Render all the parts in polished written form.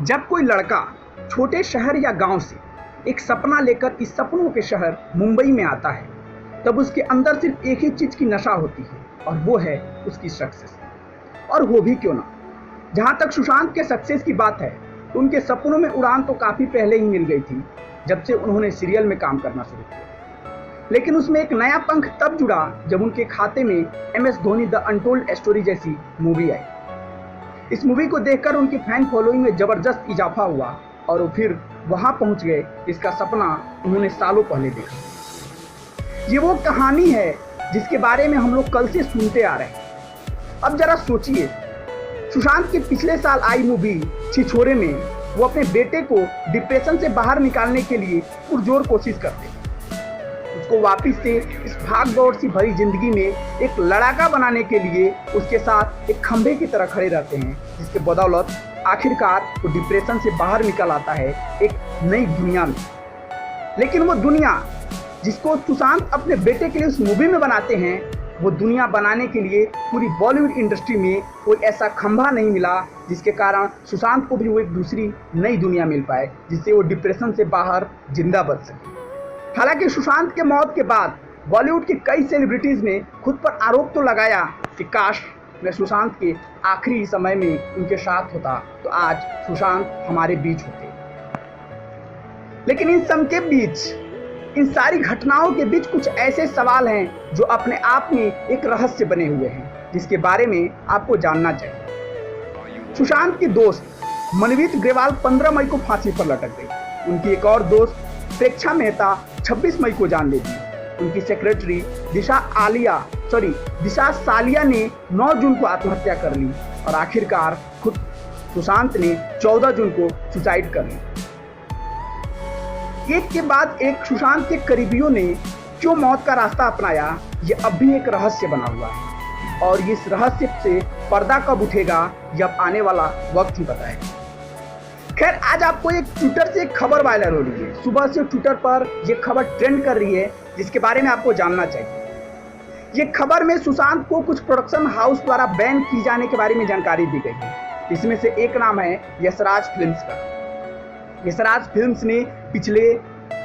जब कोई लड़का छोटे शहर या गांव से एक सपना लेकर इस सपनों के शहर मुंबई में आता है, तब उसके अंदर सिर्फ एक ही चीज की नशा होती है और वो है उसकी सक्सेस। और वो भी क्यों ना। जहां तक सुशांत के सक्सेस की बात है तो उनके सपनों में उड़ान तो काफी पहले ही मिल गई थी, जब से उन्होंने सीरियल में काम करना शुरू किया। लेकिन उसमें एक नया पंख तब जुड़ा जब उनके खाते में MS Dhoni the untold story जैसी मूवी आई। इस मूवी को देखकर उनकी फैन फॉलोइंग में जबरदस्त इजाफा हुआ और वो फिर वहां पहुंच गए जिसका सपना उन्होंने सालों पहले देखा। ये वो कहानी है जिसके बारे में हम लोग कल से सुनते आ रहे हैं। अब जरा सोचिए, सुशांत की पिछले साल आई मूवी छिछोरे में वो अपने बेटे को डिप्रेशन से बाहर निकालने के लिए पुरजोर कोशिश करते हैं, उसको वापिस से इस भाग दौड़ सी भरी जिंदगी में एक लड़ाका बनाने के लिए उसके साथ एक खंभे की तरह खड़े रहते हैं, जिसके बदौलत आखिरकार वो डिप्रेशन से बाहर निकल आता है एक नई दुनिया में। लेकिन वो दुनिया जिसको सुशांत अपने बेटे के लिए उस मूवी में बनाते हैं, वो दुनिया बनाने के लिए पूरी बॉलीवुड इंडस्ट्री में कोई ऐसा खंभा नहीं मिला जिसके कारण सुशांत को भी वो एक दूसरी नई दुनिया मिल पाए, जिससे वो डिप्रेशन से बाहर जिंदा बच सके। हालांकि सुशांत के मौत के बाद बॉलीवुड के कई सेलिब्रिटीज ने खुद पर आरोप तो लगाया कि काश मैं सुशांत के आखिरी समय में उनके साथ होता तो आज सुशांत हमारे बीच होते। लेकिन इन सब के बीच, इन सारी घटनाओं के बीच कुछ ऐसे सवाल हैं जो अपने आप में एक रहस्य बने हुए हैं, जिसके बारे में आपको जानना चाहिए। सुशांत की दोस्त मनवीत ग्रेवाल 15 मई को फांसी पर लटक गई। उनकी एक और दोस्त प्रेक्षा मेहता 26 मई को जान लेती। उनकी सेक्रेटरी दिशा सालिया ने 9 जून को आत्महत्या कर ली और आखिरकार खुद सुशांत ने 14 जून को सुसाइड कर ली। एक के बाद एक सुशांत के करीबियों ने क्यों मौत का रास्ता अपनाया, ये अब भी एक रहस्य बना हुआ है और इस रहस्य से पर्दा कब उठेगा ये अब आने वाला वक्त ही बताएगा। खैर, आज आपको एक ट्विटर से एक खबर वायरल हो रही है। सुबह से ट्विटर पर यह खबर ट्रेंड कर रही है, जिसके बारे में आपको जानना चाहिए। ये खबर में सुशांत को कुछ प्रोडक्शन हाउस द्वारा बैन की जाने के बारे में जानकारी दी गई है। इसमें से एक नाम है यशराज फिल्म्स का। यशराज फिल्म्स ने पिछले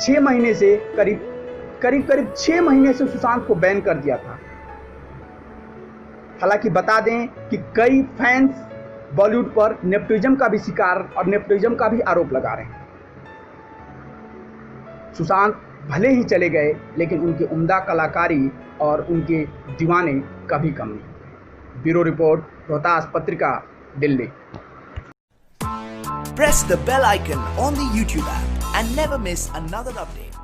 6 महीने से करीब 6 महीने से सुशांत को बैन कर दिया था। हालांकि बता दें कि कई फैंस बॉलीवुड पर नेपोटिज्म का भी शिकार और नेपोटिज्म का भी आरोप लगा रहे हैं। सुशांत भले ही चले गए, लेकिन उनकी उम्दा कलाकारी और उनके दीवाने कभी कम नहीं। ब्यूरो रिपोर्ट, रोहतास पत्रिका, Delhi. Press the bell icon on the YouTube app and never miss another update.